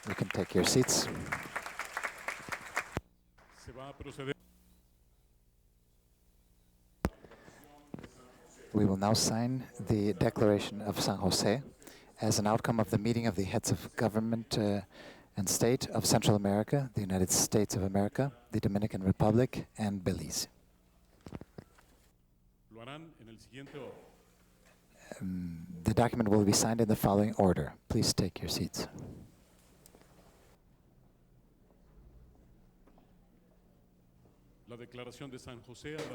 You can take your seats. We will now sign the Declaration of San Jose as an outcome of the meeting of the heads of government and state of Central America, the United States of America, the Dominican Republic, and Belize. The document will be signed in the following order. Please take your seats.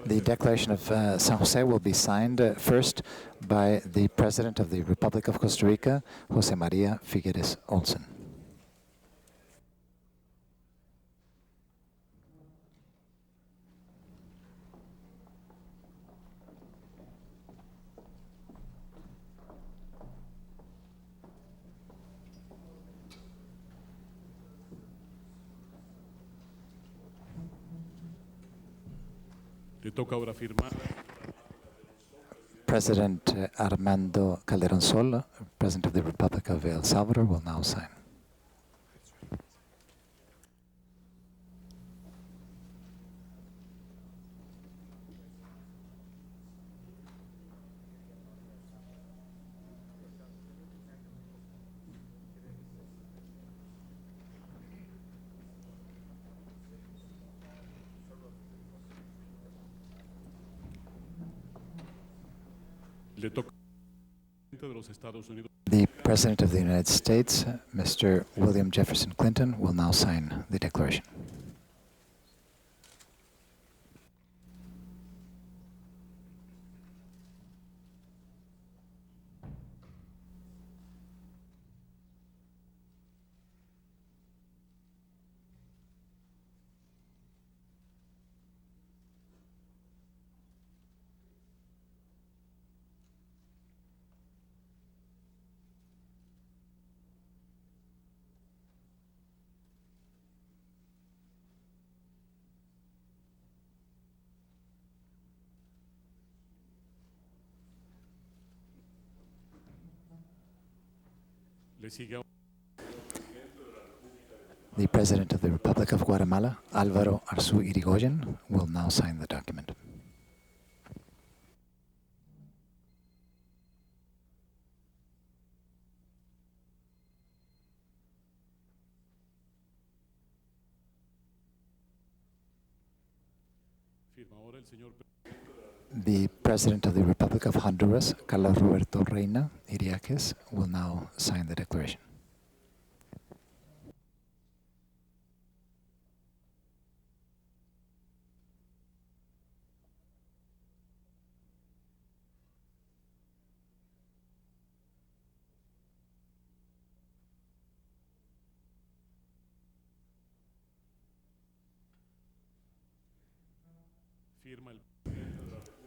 The Declaration of San Jose will be signed first by the President of the Republic of Costa Rica, José María Figueres Olsen. President Armando Calderón Sol, President of the Republic of El Salvador, will now sign. The President of the United States, Mr. William Jefferson Clinton, will now sign the declaration. The President of the Republic of Guatemala, Álvaro Arzú Irigoyen, will now sign the document. The President of the Republic of Honduras, Carlos Roberto Reina Iriáquez, will now sign the declaration.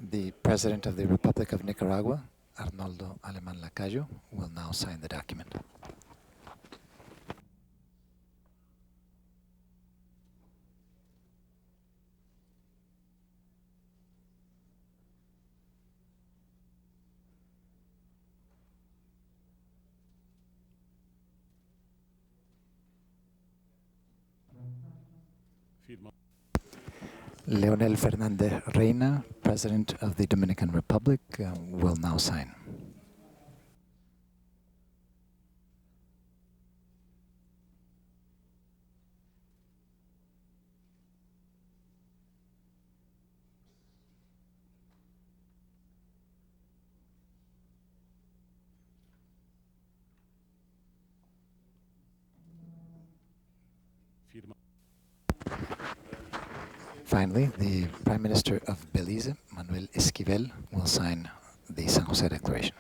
The President of the Republic of Nicaragua, Arnoldo Alemán Lacayo, will now sign the document. Leonel Fernández Reina, President of the Dominican Republic, will now sign. Finally, the Prime Minister of Belize, Manuel Esquivel, will sign the San Jose Declaration.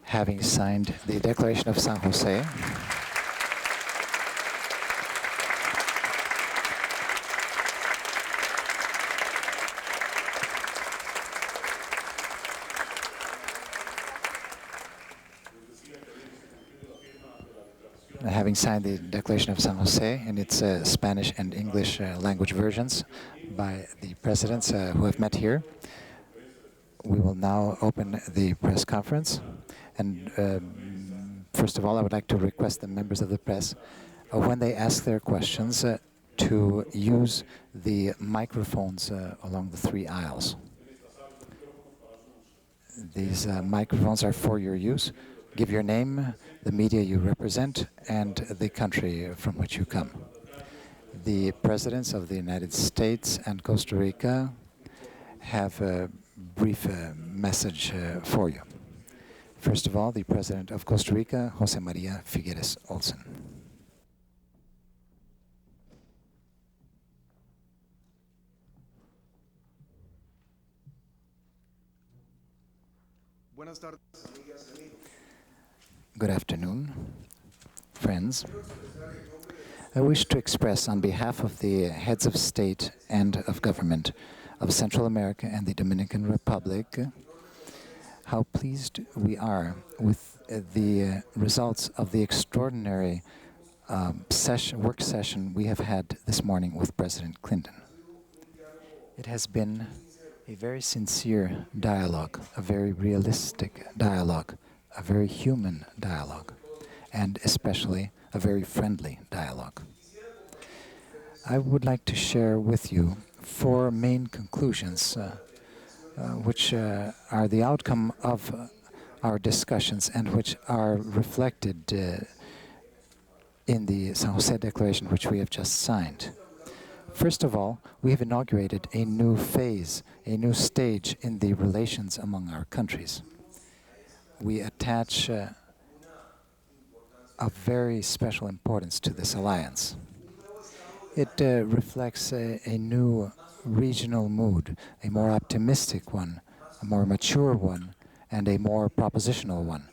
Having signed the Declaration of San Jose, having signed the Declaration of San Jose in its Spanish and English language versions by the presidents who have met here, we will now open the press conference. And first of all, I would like to request the members of the press, when they ask their questions, to use the microphones along the 3 aisles. These microphones are for your use. Give your name, the media you represent, and the country from which you come. The presidents of the United States and Costa Rica have a brief message for you. First of all, the president of Costa Rica, José María Figueres Olsen. Good afternoon, friends. I wish to express on behalf of the heads of state and of government of Central America and the Dominican Republic how pleased we are with the results of the extraordinary work session we have had this morning with President Clinton. It has been a very sincere dialogue, a very realistic dialogue, a very human dialogue, and especially a very friendly dialogue. I would like to share with you 4 main conclusions which are the outcome of our discussions and which are reflected in the San Jose Declaration which we have just signed. First of all, we have inaugurated a new phase, a new stage in the relations among our countries. We attach a very special importance to this alliance. It reflects a new regional mood, a more optimistic one, a more mature one, and a more propositional one.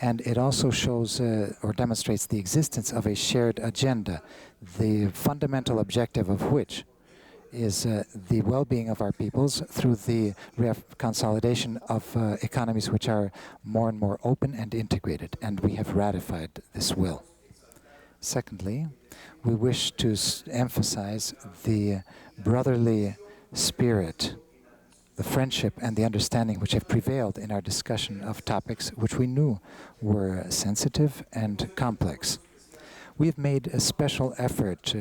And it also shows or demonstrates the existence of a shared agenda, the fundamental objective of which is the well-being of our peoples through the consolidation of economies which are more and more open and integrated, and we have ratified this will. Secondly, we wish to emphasize the brotherly spirit, the friendship and the understanding which have prevailed in our discussion of topics which we knew were sensitive and complex. We have made a special effort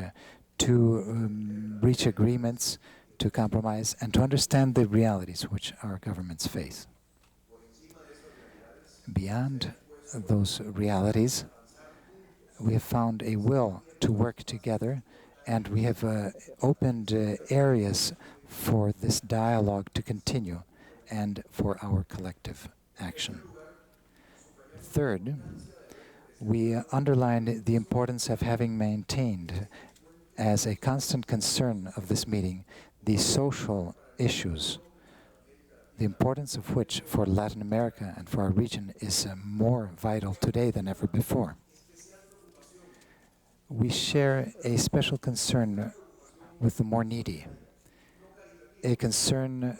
to reach agreements, to compromise, and to understand the realities which our governments face. Beyond those realities, we have found a will to work together, and we have opened areas for this dialogue to continue and for our collective action. Third, we underlined the importance of having maintained as a constant concern of this meeting the social issues, the importance of which for Latin America and for our region is more vital today than ever before. We share a special concern with the more needy, a concern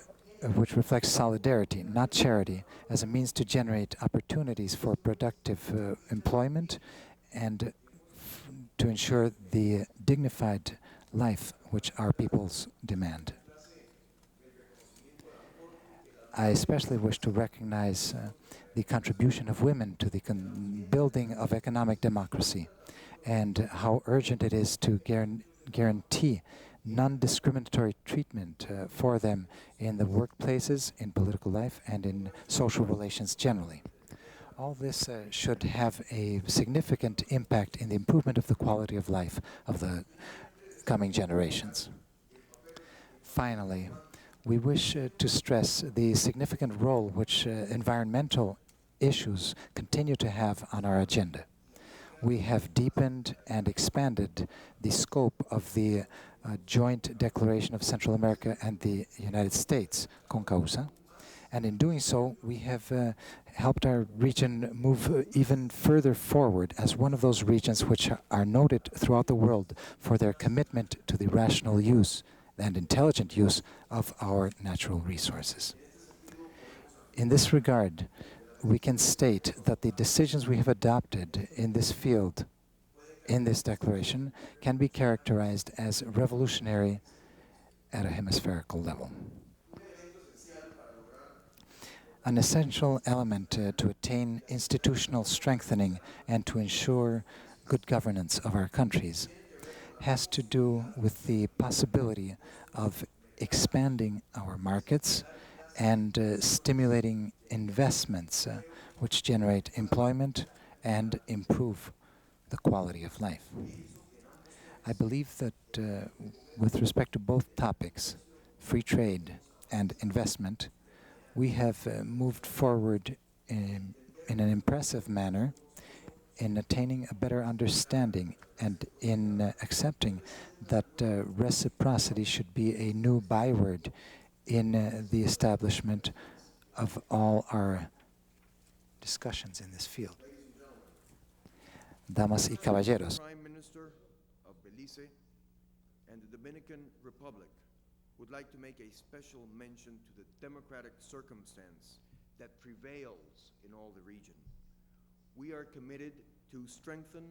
which reflects solidarity, not charity, as a means to generate opportunities for productive employment and to ensure the dignified life which our peoples demand. I especially wish to recognize the contribution of women to the building of economic democracy and how urgent it is to guarantee non-discriminatory treatment for them in the workplaces, in political life, and in social relations generally. All this should have a significant impact in the improvement of the quality of life of the coming generations. Finally, we wish to stress the significant role which environmental issues continue to have on our agenda. We have deepened and expanded the scope of the Joint Declaration of Central America and the United States, CONCAUSA, and in doing so, we have helped our region move even further forward as one of those regions which are noted throughout the world for their commitment to the rational use and intelligent use of our natural resources. In this regard, we can state that the decisions we have adopted in this field in this declaration can be characterized as revolutionary at a hemispherical level. An essential element to attain institutional strengthening and to ensure good governance of our countries has to do with the possibility of expanding our markets and stimulating investments which generate employment and improve the quality of life. I believe that with respect to both topics, free trade and investment, we have moved forward in an impressive manner in attaining a better understanding and in accepting that reciprocity should be a new byword in the establishment of all our discussions in this field. Damas y caballeros. Prime Minister of Belize and the Dominican Republic would like to make a special mention to the democratic circumstance that prevails in all the region. We are committed to strengthen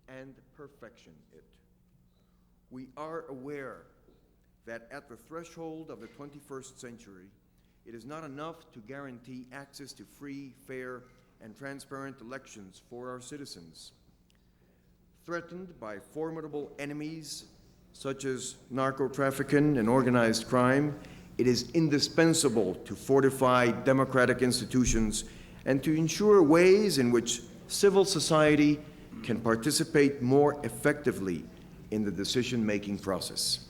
and perfection it. We are aware that at the threshold of the 21st century, it is not enough to guarantee access to free, fair, and transparent elections for our citizens. Threatened by formidable enemies such as narco-trafficking and organized crime, it is indispensable to fortify democratic institutions and to ensure ways in which civil society can participate more effectively in the decision-making process.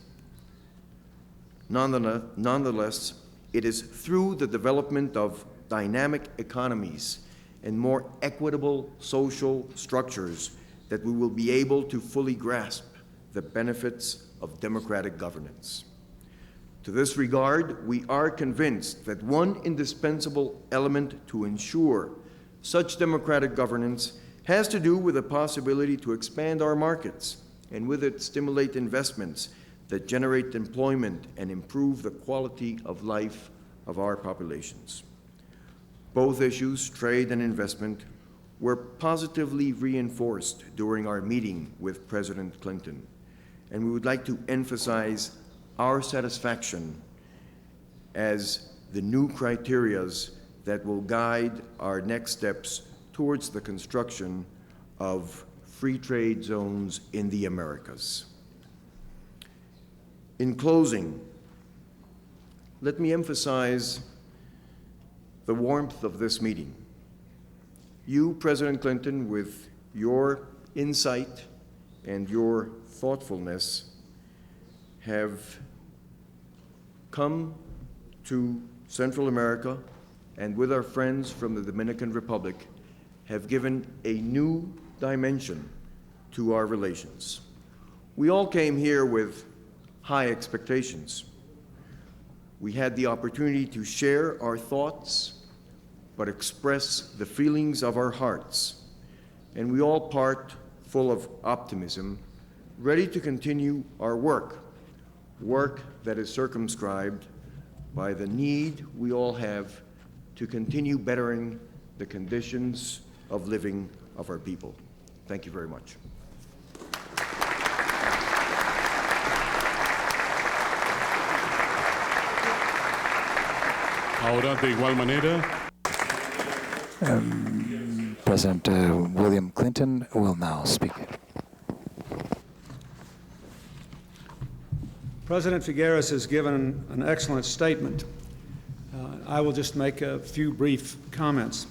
Nonetheless, it is through the development of dynamic economies and more equitable social structures that we will be able to fully grasp the benefits of democratic governance. To this regard, we are convinced that one indispensable element to ensure such democratic governance has to do with the possibility to expand our markets and with it stimulate investments that generate employment and improve the quality of life of our populations. Both issues, trade and investment, were positively reinforced during our meeting with President Clinton, and we would like to emphasize our satisfaction as the new criterias that will guide our next steps towards the construction of free trade zones in the Americas. In closing, let me emphasize the warmth of this meeting. You, President Clinton, with your insight and your thoughtfulness, have come to Central America and with our friends from the Dominican Republic have given a new dimension to our relations. We all came here with high expectations. We had the opportunity to share our thoughts, but express the feelings of our hearts. And we all part full of optimism, ready to continue our work that is circumscribed by the need we all have to continue bettering the conditions of living of our people. Thank you very much. Ahora, de igual manera, President William Clinton will now speak. President Figueres has given an excellent statement. I will just make a few brief comments.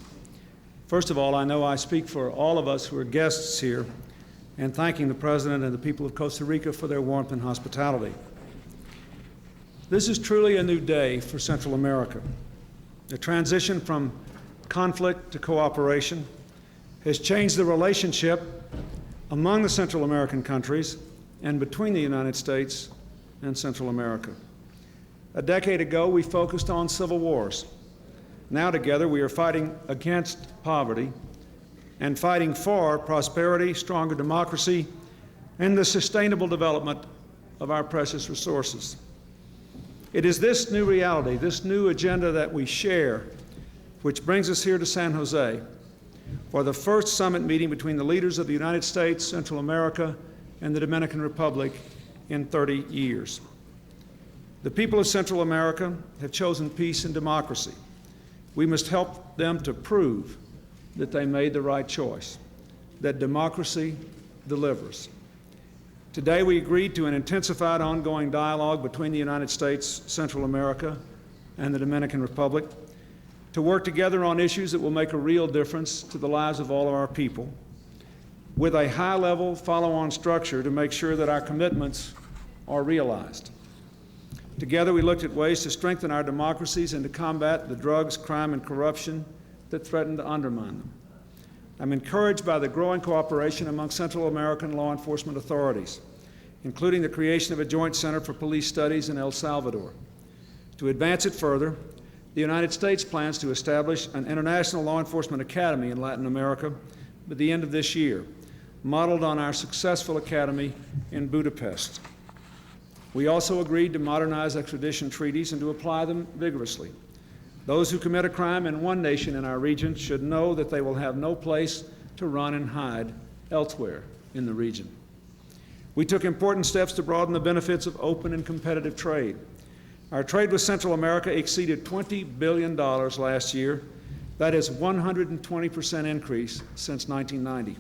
First of all, I know I speak for all of us who are guests here in thanking the President and the people of Costa Rica for their warmth and hospitality. This is truly a new day for Central America. The transition from conflict to cooperation has changed the relationship among the Central American countries and between the United States and Central America. A decade ago, we focused on civil wars. Now together, we are fighting against poverty and fighting for prosperity, stronger democracy, and the sustainable development of our precious resources. It is this new reality, this new agenda that we share, which brings us here to San Jose for the first summit meeting between the leaders of the United States, Central America, and the Dominican Republic in 30 years. The people of Central America have chosen peace and democracy. We must help them to prove that they made the right choice, that democracy delivers. Today, we agreed to an intensified ongoing dialogue between the United States, Central America, and the Dominican Republic to work together on issues that will make a real difference to the lives of all of our people, with a high-level follow-on structure to make sure that our commitments are realized. Together, we looked at ways to strengthen our democracies and to combat the drugs, crime, and corruption that threaten to undermine them. I'm encouraged by the growing cooperation among Central American law enforcement authorities, including the creation of a joint center for police studies in El Salvador. To advance it further, the United States plans to establish an international law enforcement academy in Latin America by the end of this year, modeled on our successful academy in Budapest. We also agreed to modernize extradition treaties and to apply them vigorously. Those who commit a crime in one nation in our region should know that they will have no place to run and hide elsewhere in the region. We took important steps to broaden the benefits of open and competitive trade. Our trade with Central America exceeded $20 billion last year. That is 120% increase since 1990.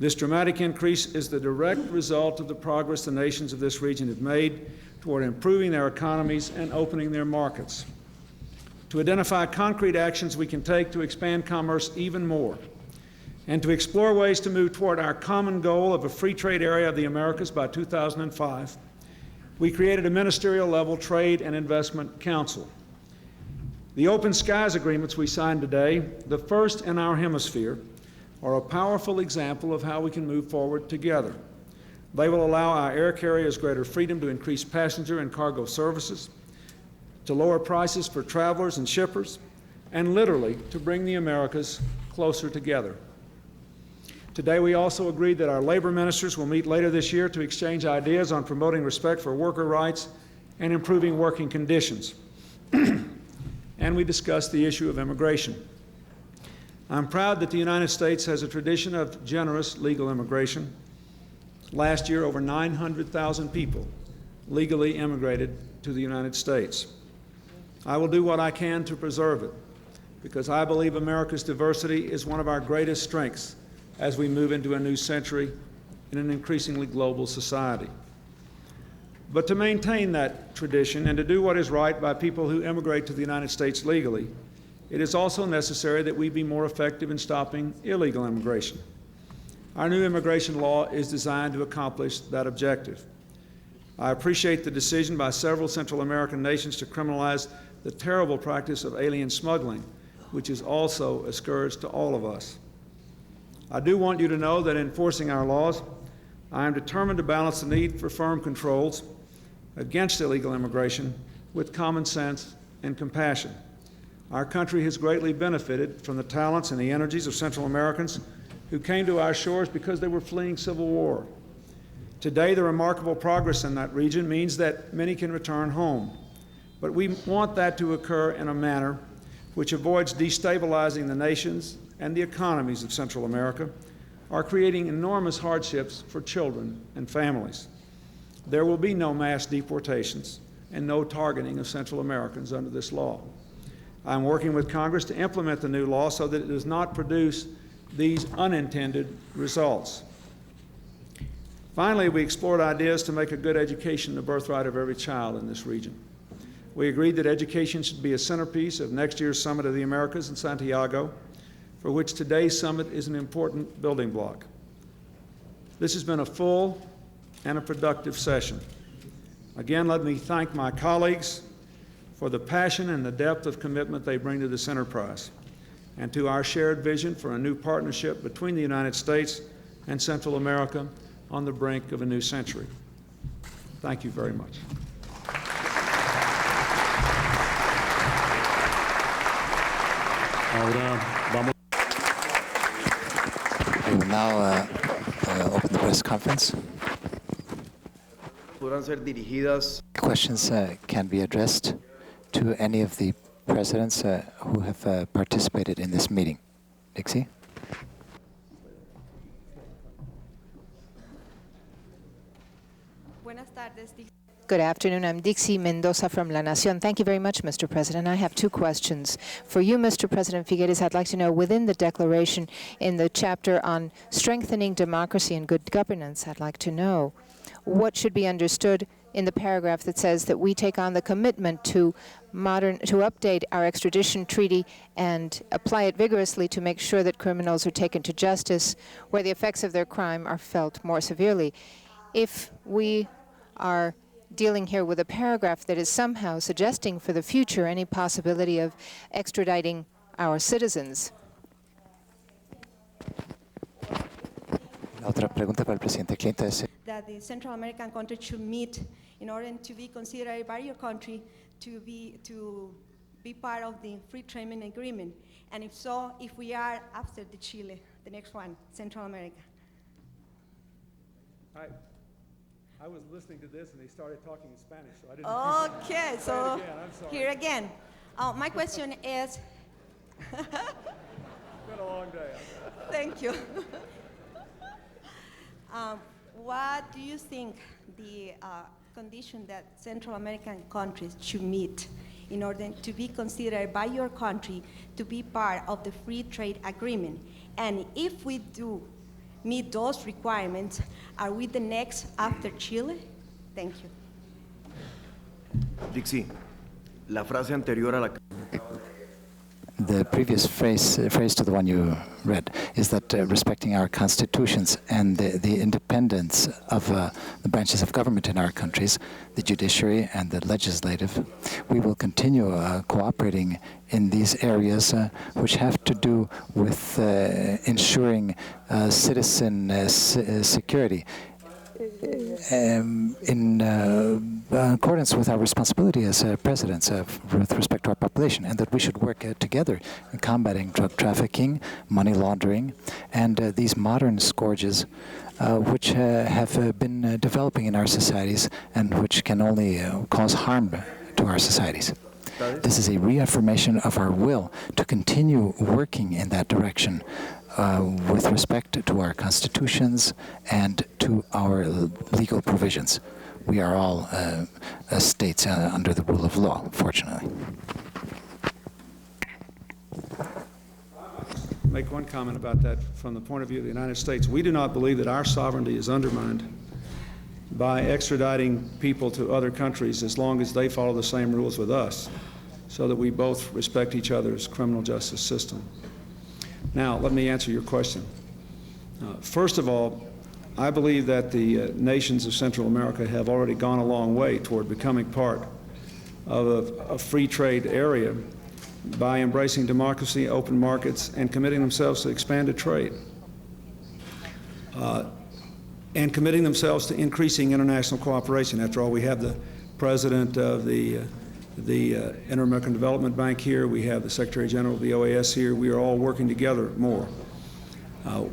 This dramatic increase is the direct result of the progress the nations of this region have made toward improving their economies and opening their markets. To identify concrete actions we can take to expand commerce even more, and to explore ways to move toward our common goal of a free trade area of the Americas by 2005, we created a ministerial-level Trade and Investment Council. The Open Skies agreements we signed today, the first in our hemisphere, are a powerful example of how we can move forward together. They will allow our air carriers greater freedom to increase passenger and cargo services, to lower prices for travelers and shippers, and literally to bring the Americas closer together. Today, we also agreed that our labor ministers will meet later this year to exchange ideas on promoting respect for worker rights and improving working conditions. And we discussed the issue of immigration. I'm proud that the United States has a tradition of generous legal immigration. Last year, over 900,000 people legally immigrated to the United States. I will do what I can to preserve it, because I believe America's diversity is one of our greatest strengths as we move into a new century in an increasingly global society. But to maintain that tradition and to do what is right by people who immigrate to the United States legally, it is also necessary that we be more effective in stopping illegal immigration. Our new immigration law is designed to accomplish that objective. I appreciate the decision by several Central American nations to criminalize the terrible practice of alien smuggling, which is also a scourge to all of us. I do want you to know that in enforcing our laws, I am determined to balance the need for firm controls against illegal immigration with common sense and compassion. Our country has greatly benefited from the talents and the energies of Central Americans who came to our shores because they were fleeing civil war. Today, the remarkable progress in that region means that many can return home. But we want that to occur in a manner which avoids destabilizing the nations and the economies of Central America, or creating enormous hardships for children and families. There will be no mass deportations and no targeting of Central Americans under this law. I'm working with Congress to implement the new law so that it does not produce these unintended results. Finally, we explored ideas to make a good education the birthright of every child in this region. We agreed that education should be a centerpiece of next year's Summit of the Americas in Santiago, for which today's summit is an important building block. This has been a full and a productive session. Again, let me thank my colleagues for the passion and the depth of commitment they bring to this enterprise, and to our shared vision for a new partnership between the United States and Central America on the brink of a new century. Thank you very much. We will now open the press conference. Podrán ser dirigidas Questions can be addressed to any of the presidents who have participated in this meeting. Dixie? Good afternoon. I'm Dixie Mendoza from La Nación. Thank you very much, Mr. President. I have two questions. For you, Mr. President Figueres, I'd like to know, within the declaration in the chapter on strengthening democracy and good governance, I'd like to know what should be understood in the paragraph that says that we take on the commitment to update our extradition treaty and apply it vigorously to make sure that criminals are taken to justice where the effects of their crime are felt more severely. If we are dealing here with a paragraph that is somehow suggesting for the future any possibility of extraditing our citizens. La otra pregunta para el presidente Clinton es that the Central American countries should meet in order to be considered by your country to be part of the free trade agreement, and if so, if we are after the Chile, the next one, Central America. I was listening to this and they started talking in Spanish, so I didn't. Okay, so again, I'm sorry. here again. My question is. It's been a long day. Thank you. What do you think the condition that Central American countries should meet in order to be considered by your country to be part of the free trade agreement? And if we do meet those requirements, are we the next after Chile? Thank you. Dixie, la frase anterior a la... the previous phrase to the one you read is that respecting our constitutions and the independence of the branches of government in our countries, the judiciary and the legislative, we will continue cooperating in these areas which have to do with ensuring citizen security. In accordance with our responsibility as presidents with respect to our population, and that we should work together in combating drug trafficking, money laundering, and these modern scourges which have been developing in our societies and which can only cause harm to our societies. This is a reaffirmation of our will to continue working in that direction with respect to our constitutions and to our legal provisions. We are all states under the rule of law, fortunately. Make one comment about that from the point of view of the United States. We do not believe that our sovereignty is undermined by extraditing people to other countries as long as they follow the same rules with us, so that we both respect each other's criminal justice system. Now, let me answer your question. First of all, I believe that the nations of Central America have already gone a long way toward becoming part of a free trade area by embracing democracy, open markets, and committing themselves to expanded trade, and committing themselves to increasing international cooperation. After all, we have the president of the Inter-American Development Bank here. We have the Secretary General of the OAS here. We are all working together more.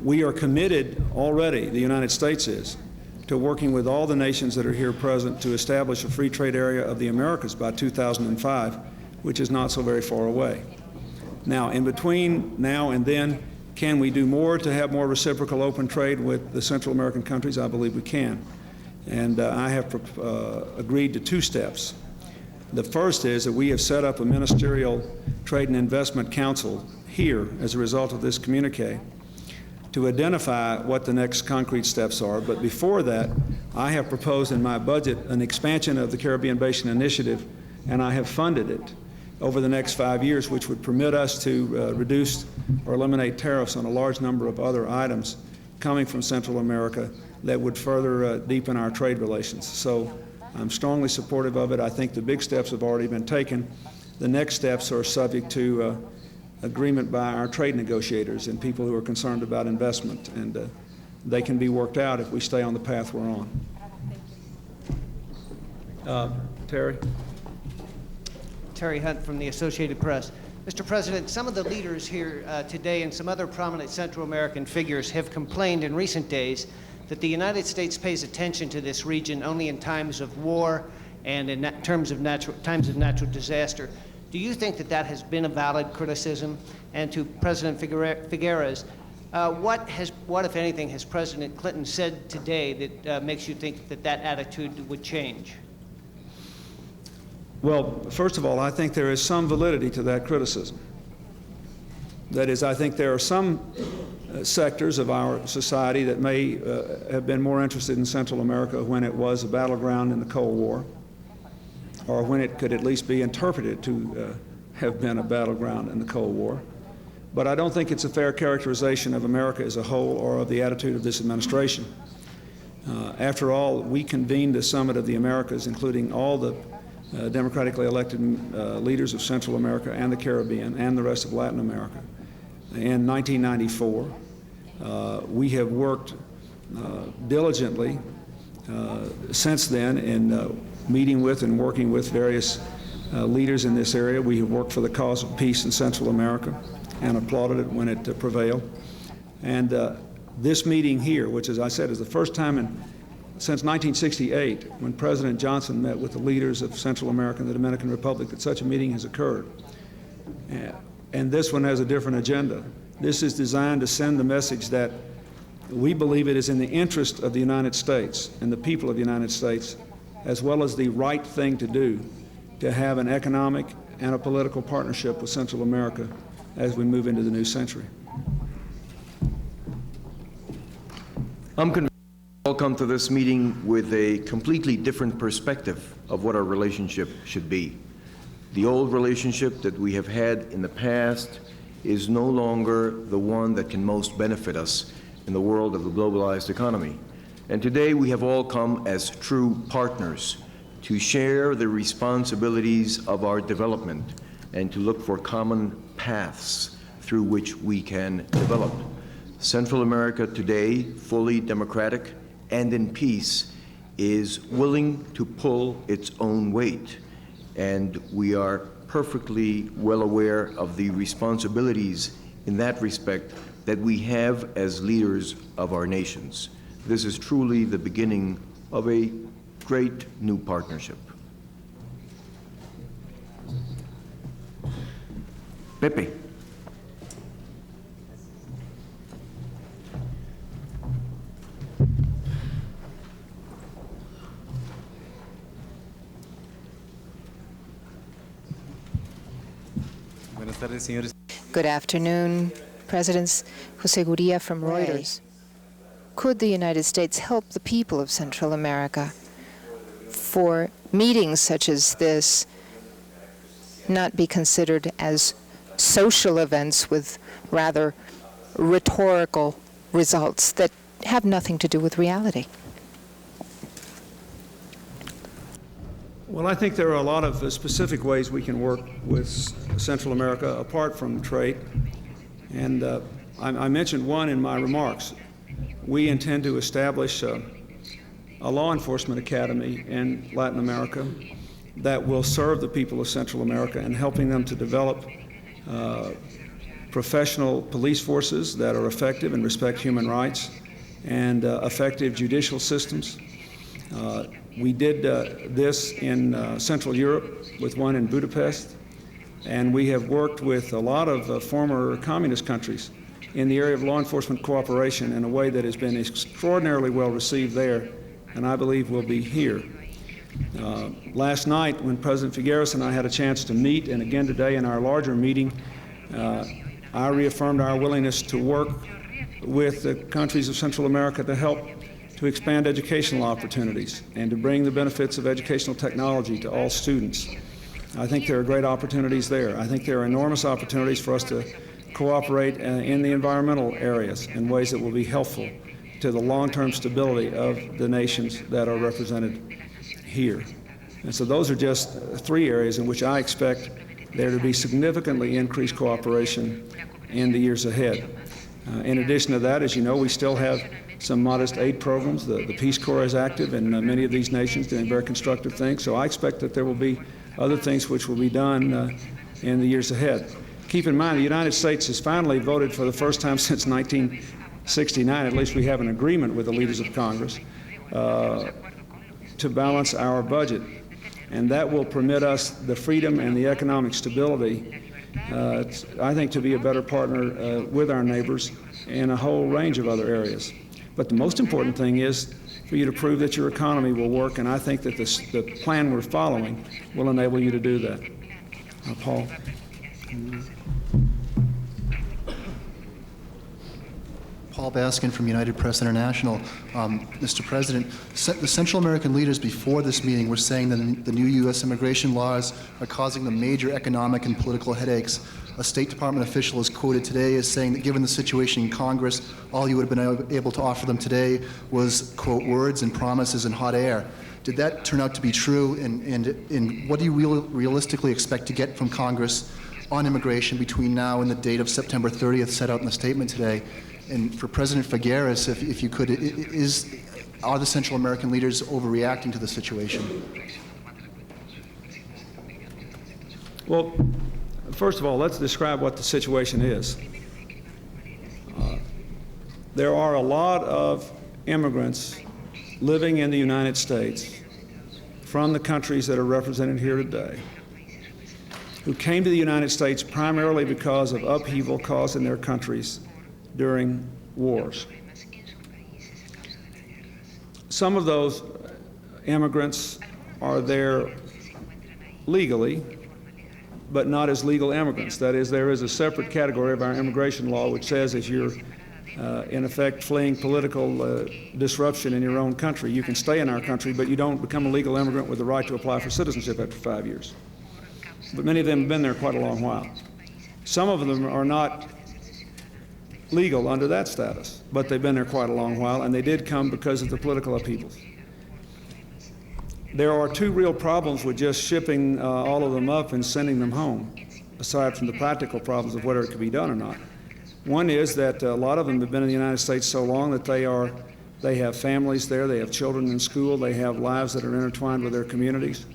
We are committed already, the United States is, to working with all the nations that are here present to establish a free trade area of the Americas by 2005, which is not so very far away. Now, in between now and then, can we do more to have more reciprocal open trade with the Central American countries? I believe we can. And I have agreed to two steps. The first is that we have set up a ministerial trade and investment council here as a result of this communique to identify what the next concrete steps are. But before that, I have proposed in my budget an expansion of the Caribbean Basin Initiative, and I have funded it over the next 5 years, which would permit us to reduce or eliminate tariffs on a large number of other items coming from Central America that would further deepen our trade relations. So I'm strongly supportive of it. I think the big steps have already been taken. The next steps are subject to agreement by our trade negotiators and people who are concerned about investment, and they can be worked out if we stay on the path we're on. Terry? Terry Hunt from the Associated Press. Mr. President, some of the leaders here today and some other prominent Central American figures have complained in recent days that the United States pays attention to this region only in times of war and in times of natural disaster. Do you think that that has been a valid criticism? And to President Figueres, What, if anything, has President Clinton said today that makes you think that that attitude would change? Well, first of all, I think there is some validity to that criticism. That is, I think there are some sectors of our society that may have been more interested in Central America when it was a battleground in the Cold War, or when it could at least be interpreted to have been a battleground in the Cold War. But I don't think it's a fair characterization of America as a whole or of the attitude of this administration. After all, we convened the Summit of the Americas, including all the democratically elected leaders of Central America and the Caribbean and the rest of Latin America in 1994. We have worked diligently since then in meeting with and working with various leaders in this area. We have worked for the cause of peace in Central America and applauded it when it prevailed. And this meeting here, which, as I said, is the first time since 1968, when President Johnson met with the leaders of Central America and the Dominican Republic, that such a meeting has occurred. And this one has a different agenda. This is designed to send the message that we believe it is in the interest of the United States and the people of the United States, as well as the right thing to do, to have an economic and a political partnership with Central America as we move into the new century. I'm convinced we'll come to this meeting with a completely different perspective of what our relationship should be. The old relationship that we have had in the past is no longer the one that can most benefit us in the world of the globalized economy. And today we have all come as true partners to share the responsibilities of our development and to look for common paths through which we can develop. Central America today, fully democratic and in peace, is willing to pull its own weight. And we are perfectly well aware of the responsibilities in that respect that we have as leaders of our nations. This is truly the beginning of a great new partnership. Pepe. Good afternoon, Presidents. Jose Gurria from Reuters. Could the United States help the people of Central America for meetings such as this not be considered as social events with rather rhetorical results that have nothing to do with reality? Well, I think there are a lot of specific ways we can work with Central America apart from trade. And I mentioned one in my remarks. We intend to establish a law enforcement academy in Latin America that will serve the people of Central America in helping them to develop professional police forces that are effective and respect human rights and effective judicial systems. We did this in Central Europe with one in Budapest, and we have worked with a lot of former communist countries in the area of law enforcement cooperation in a way that has been extraordinarily well received there, and I believe will be here. Last night, when President Figueres and I had a chance to meet, and again today in our larger meeting, I reaffirmed our willingness to work with the countries of Central America to help to expand educational opportunities and to bring the benefits of educational technology to all students. I think there are great opportunities there. I think there are enormous opportunities for us to cooperate in the environmental areas in ways that will be helpful to the long-term stability of the nations that are represented here. And so those are just three areas in which I expect there to be significantly increased cooperation in the years ahead. In addition to that, as you know, we still have some modest aid programs. The Peace Corps is active in many of these nations doing very constructive things. So I expect that there will be other things which will be done in the years ahead. Keep in mind, the United States has finally voted for the first time since 1969, at least we have an agreement with the leaders of Congress, to balance our budget. And that will permit us the freedom and the economic stability I think, to be a better partner with our neighbors in a whole range of other areas. But the most important thing is for you to prove that your economy will work, and I think that the plan we're following will enable you to do that. Paul. Paul Baskin from United Press International. Mr. President, the Central American leaders before this meeting were saying that the new U.S. immigration laws are causing them major economic and political headaches. A State Department official is quoted today as saying that given the situation in Congress, all you would have been able to offer them today was, quote, words and promises and hot air. Did that turn out to be true? And what do you realistically expect to get from Congress on immigration between now and the date of September 30th set out in the statement today? And for President Figueres, if you could, are the Central American leaders overreacting to the situation? Well, first of all, let's describe what the situation is. There are a lot of immigrants living in the United States from the countries that are represented here today who came to the United States primarily because of upheaval caused in their countries during wars. Some of those immigrants are there legally, but not as legal immigrants. That is, there is a separate category of our immigration law which says if you're in effect fleeing political disruption in your own country, you can stay in our country, but you don't become a legal immigrant with the right to apply for citizenship after 5 years. But many of them have been there quite a long while. Some of them are not legal under that status, but they've been there quite a long while, and they did come because of the political upheavals. There are two real problems with just shipping all of them up and sending them home, aside from the practical problems of whether it could be done or not. One is that a lot of them have been in the United States so long that they have families there, they have children in school, they have lives that are intertwined with their communities,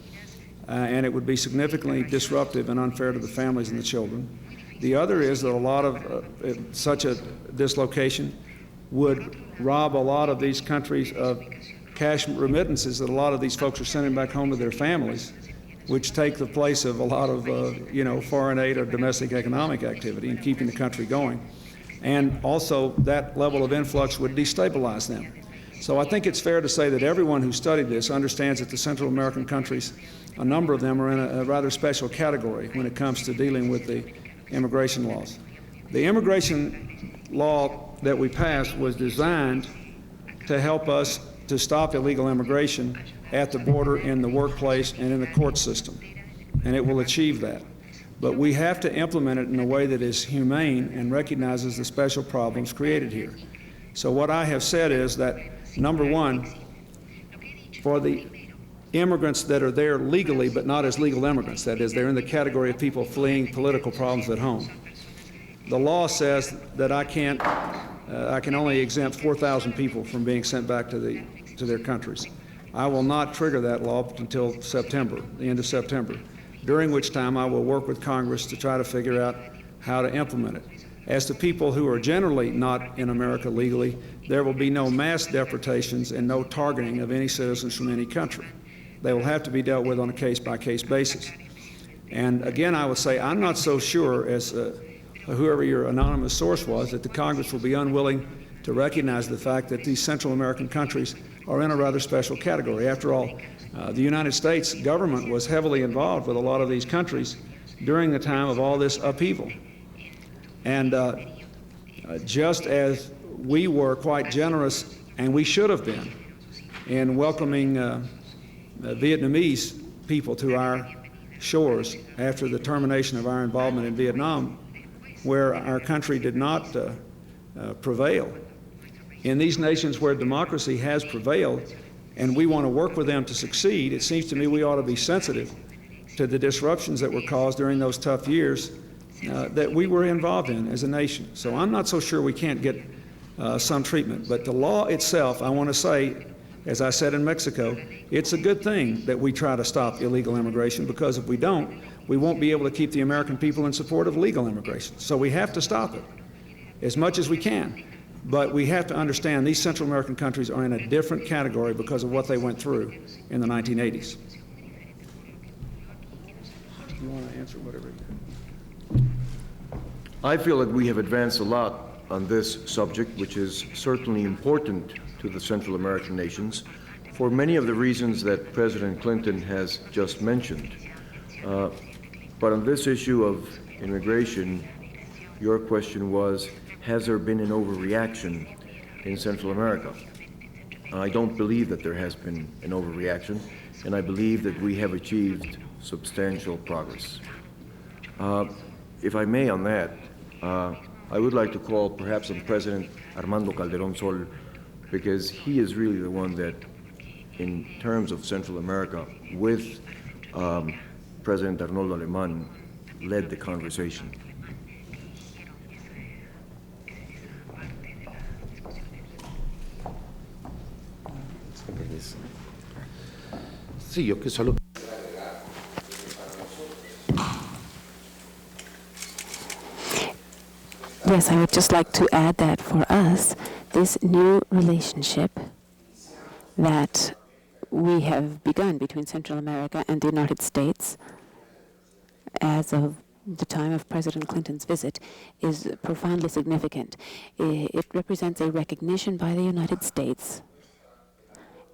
and it would be significantly disruptive and unfair to the families and the children. The other is that a lot of such a dislocation would rob a lot of these countries of cash remittances that a lot of these folks are sending back home to their families, which take the place of a lot of foreign aid or domestic economic activity and keeping the country going. And also that level of influx would destabilize them. So I think it's fair to say that everyone who studied this understands that the Central American countries, a number of them are in a rather special category when it comes to dealing with the immigration laws. The immigration law that we passed was designed to help us to stop illegal immigration at the border, in the workplace, and in the court system, and it will achieve that. But we have to implement it in a way that is humane and recognizes the special problems created here. So what I have said is that, number one, for the immigrants that are there legally but not as legal immigrants, that is, they're in the category of people fleeing political problems at home, the law says that I can only exempt 4,000 people from being sent back to their countries. I will not trigger that law until September, the end of September, during which time I will work with Congress to try to figure out how to implement it. As to people who are generally not in America legally, there will be no mass deportations and no targeting of any citizens from any country. They will have to be dealt with on a case-by-case basis. And again, I would say I'm not so sure as whoever your anonymous source was that the Congress will be unwilling to recognize the fact that these Central American countries are in a rather special category. After all, the United States government was heavily involved with a lot of these countries during the time of all this upheaval. And just as we were quite generous, and we should have been, in welcoming Vietnamese people to our shores after the termination of our involvement in Vietnam, where our country did not prevail. In these nations where democracy has prevailed and we want to work with them to succeed, it seems to me we ought to be sensitive to the disruptions that were caused during those tough years that we were involved in as a nation. So I'm not so sure we can't get some treatment. But the law itself, I want to say, as I said in Mexico, it's a good thing that we try to stop illegal immigration, because if we don't, we won't be able to keep the American people in support of legal immigration. So we have to stop it as much as we can. But we have to understand these Central American countries are in a different category because of what they went through in the 1980s. You want to answer whatever you I feel that we have advanced a lot on this subject, which is certainly important to the Central American nations for many of the reasons that President Clinton has just mentioned. But on this issue of immigration, your question was, has there been an overreaction in Central America? I don't believe that there has been an overreaction, and I believe that we have achieved substantial progress. If I may on that, I would like to call perhaps on President Armando Calderón Sol, because he is really the one that, in terms of Central America, with President Arnoldo Alemán, led the conversation. Sí, yo que solo... Yes, I would just like to add that for us, this new relationship that we have begun between Central America and the United States as of the time of President Clinton's visit is profoundly significant. It represents a recognition by the United States,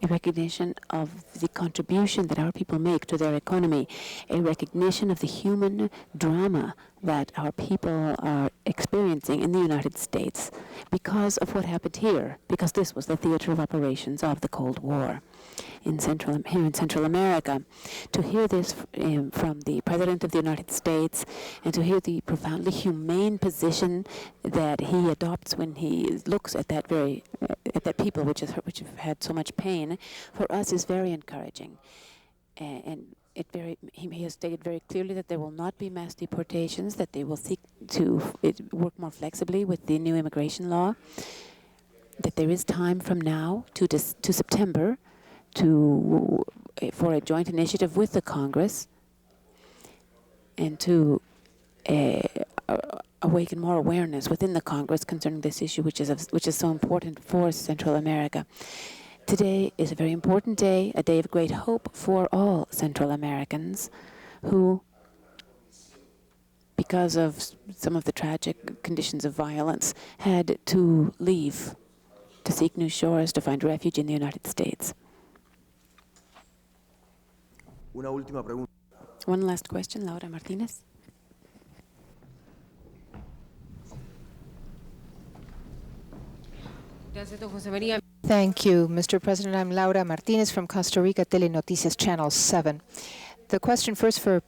a recognition of the contribution that our people make to their economy, a recognition of the human drama that our people are experiencing in the United States because of what happened here, because this was the theater of operations of the Cold War here in Central America. To hear this from the President of the United States and to hear the profoundly humane position that he adopts when he looks at that people which have had so much pain, for us is very encouraging. And he has stated very clearly that there will not be mass deportations, that they will seek to work more flexibly with the new immigration law, that there is time from now to September for a joint initiative with the Congress and to awaken more awareness within the Congress concerning this issue, which is so important for Central America. Today is a very important day, a day of great hope for all Central Americans who, because of some of the tragic conditions of violence, had to leave to seek new shores, to find refuge in the United States. Una última pregunta. One last question, Laura Martinez. Thank you, Mr. President. I'm Laura Martinez from Costa Rica, Telenoticias Channel 7. The question first for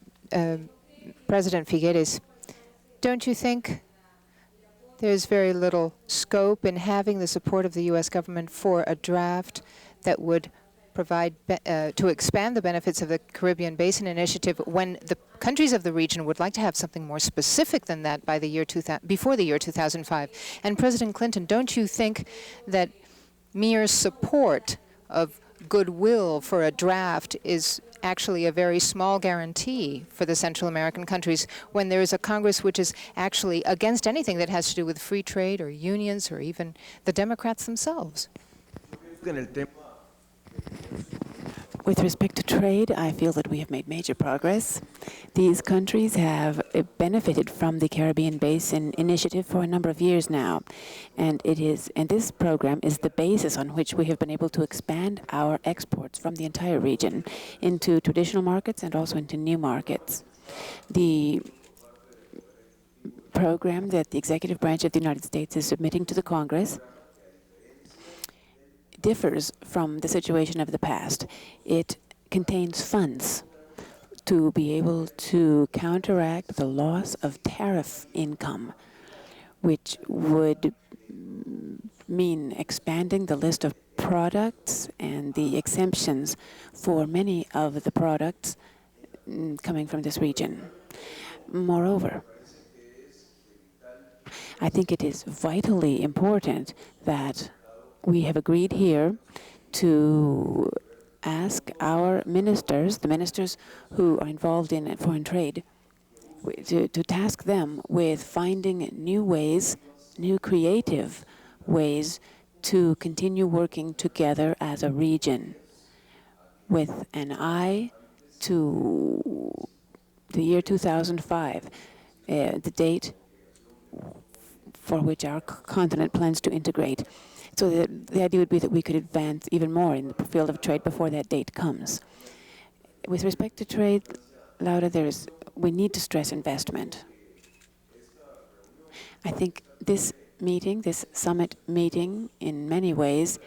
President Figueres. Don't you think there's very little scope in having the support of the U.S. government for a draft that would provide to expand the benefits of the Caribbean Basin Initiative when the countries of the region would like to have something more specific than that by the year before the year 2005? And President Clinton, don't you think that mere support of goodwill for a draft is actually a very small guarantee for the Central American countries when there is a Congress which is actually against anything that has to do with free trade or unions or even the Democrats themselves? With respect to trade, I feel that we have made major progress. These countries have benefited from the Caribbean Basin Initiative for a number of years now, and this program is the basis on which we have been able to expand our exports from the entire region into traditional markets and also into new markets. The program that the executive branch of the United States is submitting to the Congress differs from the situation of the past. It contains funds to be able to counteract the loss of tariff income, which would mean expanding the list of products and the exemptions for many of the products coming from this region. Moreover, I think it is vitally important that we have agreed here to ask our ministers, the ministers who are involved in foreign trade, to task them with finding new ways, new creative ways to continue working together as a region with an eye to the year 2005, the date for which our continent plans to integrate. So the idea would be that we could advance even more in the field of trade before that date comes. With respect to trade, Laura, we need to stress investment. I think this meeting, this summit meeting, in many ways,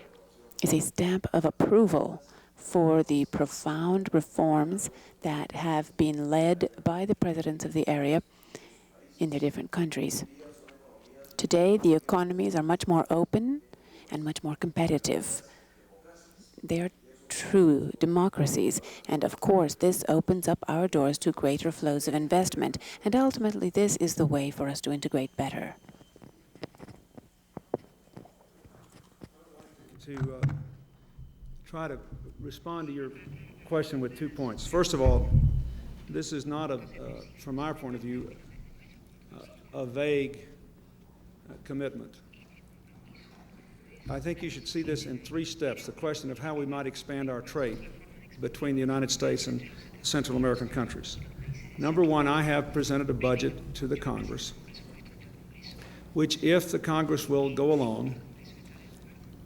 is a stamp of approval for the profound reforms that have been led by the presidents of the area in their different countries. Today, the economies are much more open and much more competitive. They are true democracies, and of course, this opens up our doors to greater flows of investment, and ultimately, this is the way for us to integrate better. To try to respond to your question with 2 points. First of all, this is not, from our point of view, a vague commitment. I think you should see this in 3 steps, the question of how we might expand our trade between the United States and Central American countries. Number 1, I have presented a budget to the Congress, which, if the Congress will go along,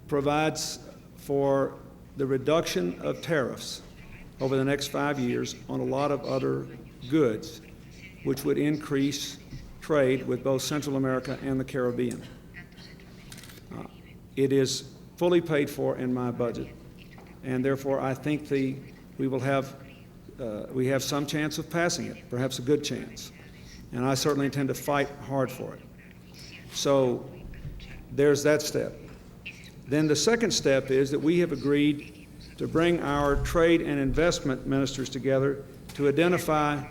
provides for the reduction of tariffs over the next 5 years on a lot of other goods, which would increase trade with both Central America and the Caribbean. It is fully paid for in my budget, and therefore I think we have some chance of passing it, perhaps a good chance, and I certainly intend to fight hard for it. So there's that step. Then the second step is that we have agreed to bring our trade and investment ministers together to identify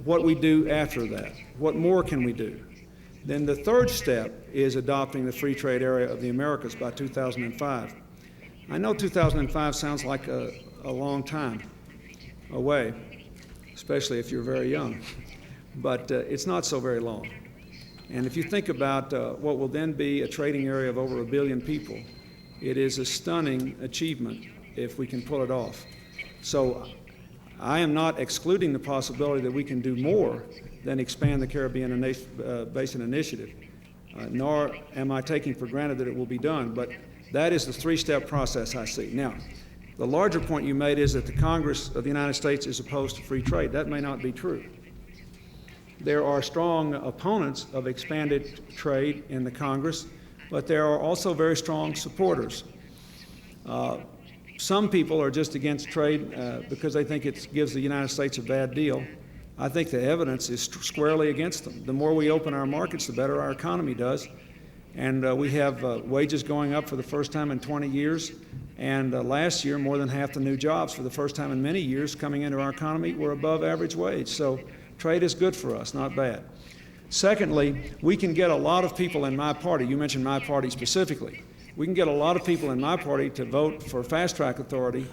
what we do after that. What more can we do? Then the third step is adopting the free trade area of the Americas by 2005. I know 2005 sounds like a long time away, especially if you're very young, but it's not so very long. And if you think about what will then be a trading area of over 1 billion people, it is a stunning achievement if we can pull it off. So I am not excluding the possibility that we can do more than expand the Caribbean Basin Initiative, nor am I taking for granted that it will be done, but that is the 3-step process I see. Now, the larger point you made is that the Congress of the United States is opposed to free trade. That may not be true. There are strong opponents of expanded trade in the Congress, but there are also very strong supporters. Some people are just against trade because they think it gives the United States a bad deal. I think the evidence is squarely against them. The more we open our markets, the better our economy does. And we have wages going up for the first time in 20 years. And last year, more than half the new jobs for the first time in many years coming into our economy were above average wage. So trade is good for us, not bad. Secondly, we can get a lot of people in my party, you mentioned my party specifically, we can get a lot of people in my party to vote for fast-track authority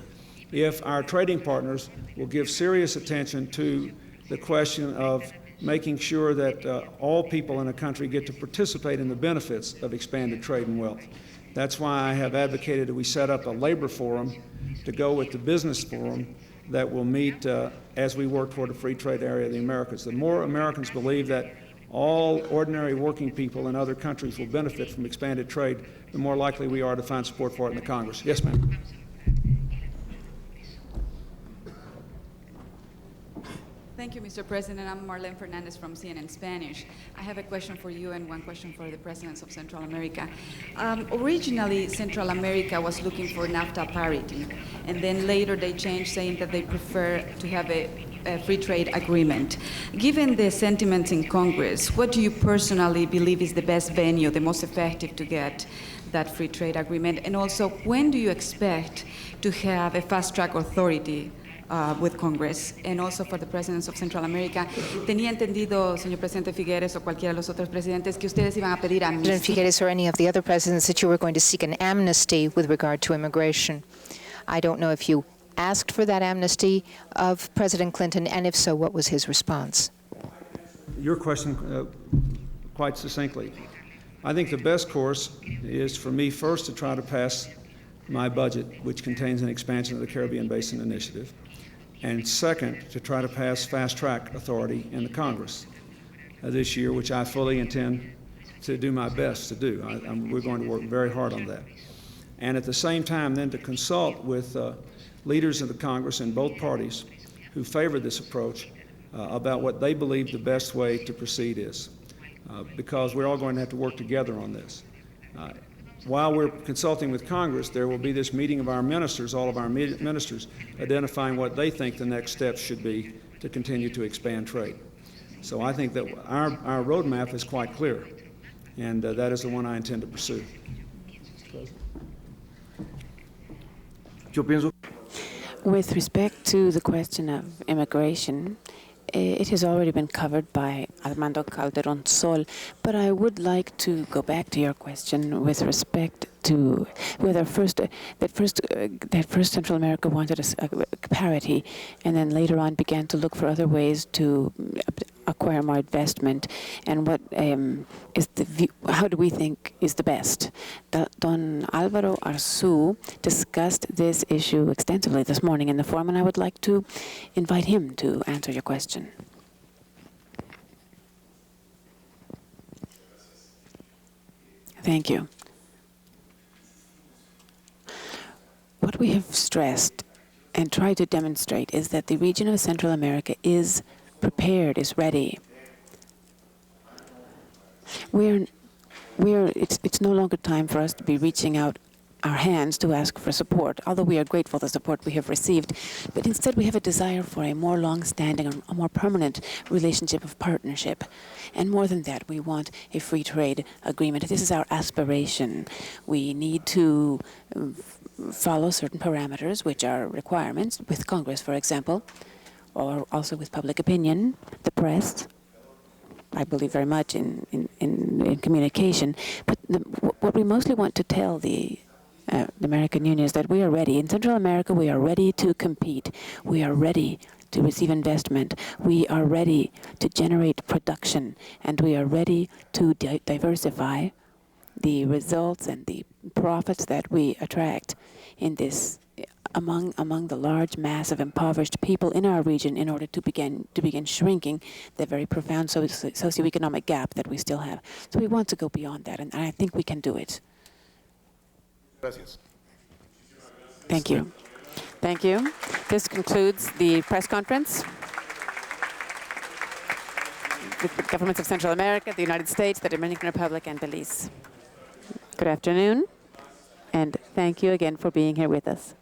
if our trading partners will give serious attention to the question of making sure that all people in a country get to participate in the benefits of expanded trade and wealth. That's why I have advocated that we set up a labor forum to go with the business forum that will meet as we work toward a free trade area of the Americas. The more Americans believe that all ordinary working people in other countries will benefit from expanded trade, the more likely we are to find support for it in the Congress. Yes, ma'am. Thank you, Mr. President. I'm Marlene Fernandez from CNN Spanish. I have a question for you and one question for the presidents of Central America. Originally, Central America was looking for NAFTA parity, and then later they changed, saying that they prefer to have a free trade agreement. Given the sentiments in Congress, what do you personally believe is the best venue, the most effective to get that free trade agreement? And also, when do you expect to have a fast-track authority with Congress? And also for the presidents of Central America, tenía entendido, señor presidente Figueres o cualquiera de los otros presidentes, que ustedes iban a pedir President Figueres or any of the other presidents that you were going to seek an amnesty with regard to immigration. I don't know if you asked for that amnesty of President Clinton, and if so, what was his response? Your question quite succinctly. I think the best course is for me first to try to pass my budget, which contains an expansion of the Caribbean Basin Initiative, and second, to try to pass fast-track authority in the Congress. this year, which I fully intend to do my best to do. We're going to work very hard on that. And at the same time, then to consult with leaders of the Congress in both parties who favor this approach about what they believe the best way to proceed is, because we're all going to have to work together on this. While we're consulting with Congress, there will be this meeting of our ministers, all of our ministers, identifying what they think the next steps should be to continue to expand trade. So I think that our roadmap is quite clear, and that is the one I intend to pursue. With respect to the question of immigration, it has already been covered by Armando Calderón Sol, but I would like to go back to your question with respect to whether that first Central America wanted a parity, and then later on began to look for other ways to acquire more investment, and what is the view, how do we think is the best? Don Álvaro Arzú discussed this issue extensively this morning in the forum, and I would like to invite him to answer your question. Thank you. What we have stressed and tried to demonstrate is that the region of Central America is prepared, is ready. It's no longer time for us to be reaching out our hands to ask for support, although we are grateful for the support we have received. But instead, we have a desire for a more long-standing, a more permanent relationship of partnership. And more than that, we want a free trade agreement. This is our aspiration. We need to follow certain parameters, which are requirements with Congress, for example, or also with public opinion, the press. I believe very much in communication. But what we mostly want to tell the American Union is that we are ready. In Central America, we are ready to compete. We are ready to receive investment. We are ready to generate production. And we are ready to diversify the results and the profits that we attract in this among the large mass of impoverished people in our region in order to begin shrinking the very profound socioeconomic gap that we still have. So we want to go beyond that, and I think we can do it. Gracias. Thank you. Thank you. This concludes the press conference with the governments of Central America, the United States, the Dominican Republic, and Belize. Good afternoon, and thank you again for being here with us.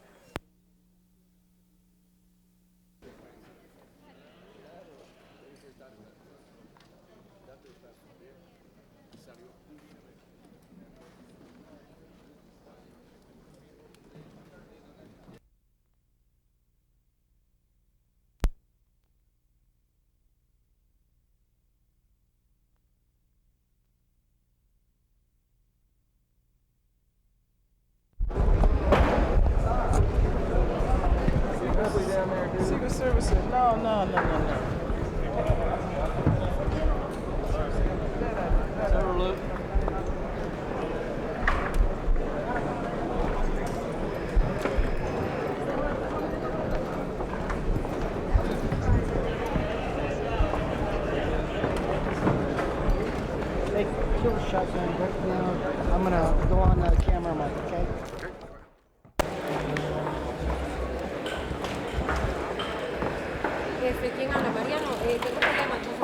Secret Service said, no. Never look. Hey, kill the shotgun right now. I'm gonna go on the camera mic, okay? ¿Quién habla? Mariano, tengo problemas.